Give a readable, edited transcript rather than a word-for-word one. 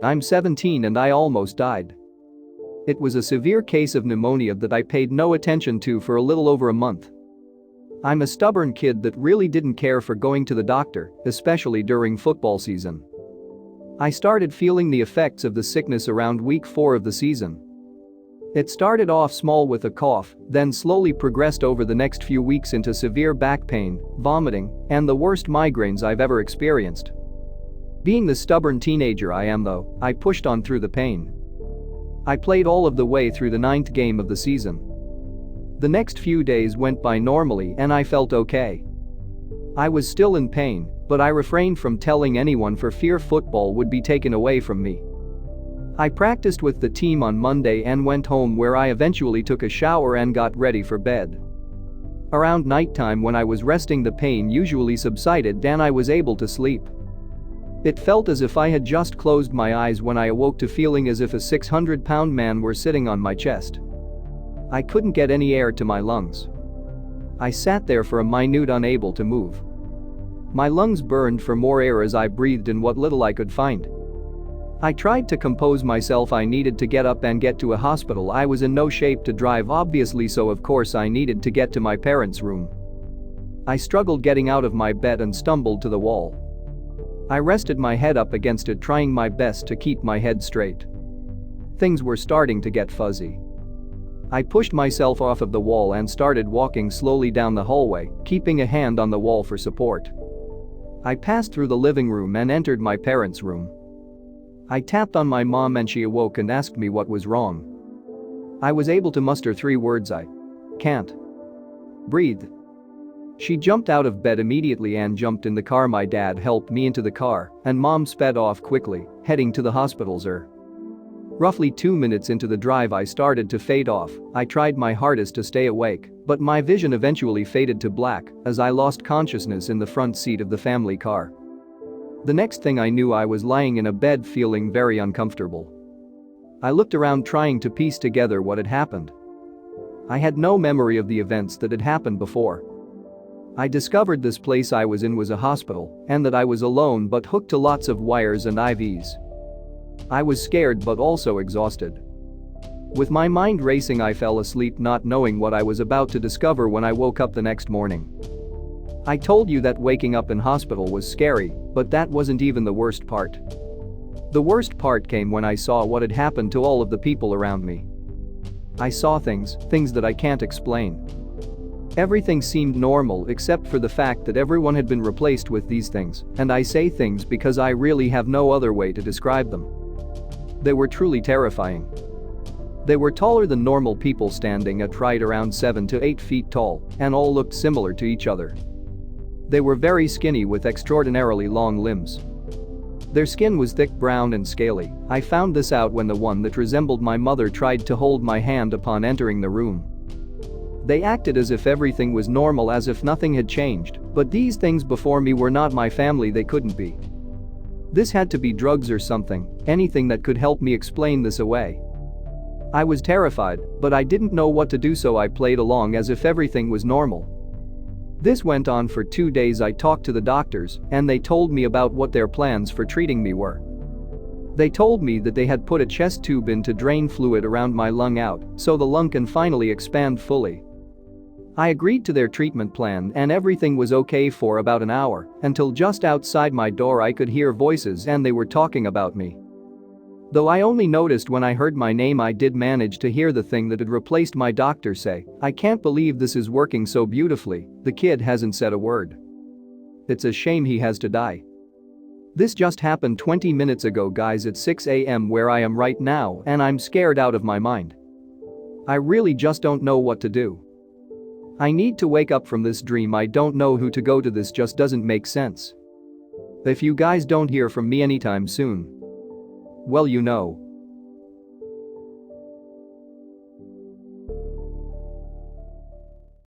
I'm 17 and I almost died. It was a severe case of pneumonia that I paid no attention to for a little over a month. I'm a stubborn kid that really didn't care for going to the doctor, especially during football season. I started feeling the effects of the sickness around week 4 of the season. It started off small with a cough, then slowly progressed over the next few weeks into severe back pain, vomiting, and the worst migraines I've ever experienced. Being the stubborn teenager I am though, I pushed on through the pain. I played all of the way through the 9th game of the season. The next few days went by normally and I felt okay. I was still in pain, but I refrained from telling anyone for fear football would be taken away from me. I practiced with the team on Monday and went home where I eventually took a shower and got ready for bed. Around nighttime when I was resting the pain usually subsided and I was able to sleep. It felt as if I had just closed my eyes when I awoke to feeling as if a 600-pound man were sitting on my chest. I couldn't get any air to my lungs. I sat there for a minute unable to move. My lungs burned for more air as I breathed in what little I could find. I tried to compose myself. I needed to get up and get to a hospital. I was in no shape to drive obviously, so of course I needed to get to my parents' room. I struggled getting out of my bed and stumbled to the wall. I rested my head up against it, trying my best to keep my head straight. Things were starting to get fuzzy. I pushed myself off of the wall and started walking slowly down the hallway, keeping a hand on the wall for support. I passed through the living room and entered my parents' room. I tapped on my mom and she awoke and asked me what was wrong. I was able to muster 3 words: I can't breathe. She jumped out of bed immediately and jumped in the car. My dad helped me into the car and mom sped off quickly, heading to the hospital's Roughly 2 minutes into the drive I started to fade off. I tried my hardest to stay awake, but my vision eventually faded to black as I lost consciousness in the front seat of the family car. The next thing I knew, I was lying in a bed feeling very uncomfortable. I looked around trying to piece together what had happened. I had no memory of the events that had happened before. I discovered this place I was in was a hospital and that I was alone but hooked to lots of wires and IVs. I was scared but also exhausted. With my mind racing, I fell asleep not knowing what I was about to discover when I woke up the next morning. I told you that waking up in hospital was scary, but that wasn't even the worst part. The worst part came when I saw what had happened to all of the people around me. I saw things that I can't explain. Everything seemed normal except for the fact that everyone had been replaced with these things, and I say things because I really have no other way to describe them. They were truly terrifying. They were taller than normal people, standing at right around 7 to 8 feet tall, and all looked similar to each other. They were very skinny with extraordinarily long limbs. Their skin was thick, brown and scaly. I found this out when the one that resembled my mother tried to hold my hand upon entering the room. They acted as if everything was normal, as if nothing had changed, but these things before me were not my family. They couldn't be. This had to be drugs or something, anything that could help me explain this away. I was terrified, but I didn't know what to do, so I played along as if everything was normal. This went on for 2 days. I talked to the doctors, and they told me about what their plans for treating me were. They told me that they had put a chest tube in to drain fluid around my lung out, so the lung can finally expand fully. I agreed to their treatment plan and everything was okay for about an hour, until just outside my door I could hear voices and they were talking about me. Though I only noticed when I heard my name, I did manage to hear the thing that had replaced my doctor say, "I can't believe this is working so beautifully, the kid hasn't said a word. It's a shame he has to die." This just happened 20 minutes ago, guys, at 6 a.m. where I am right now, and I'm scared out of my mind. I really just don't know what to do. I need to wake up from this dream. I don't know who to go to. This just doesn't make sense. If you guys don't hear from me anytime soon, well, you know.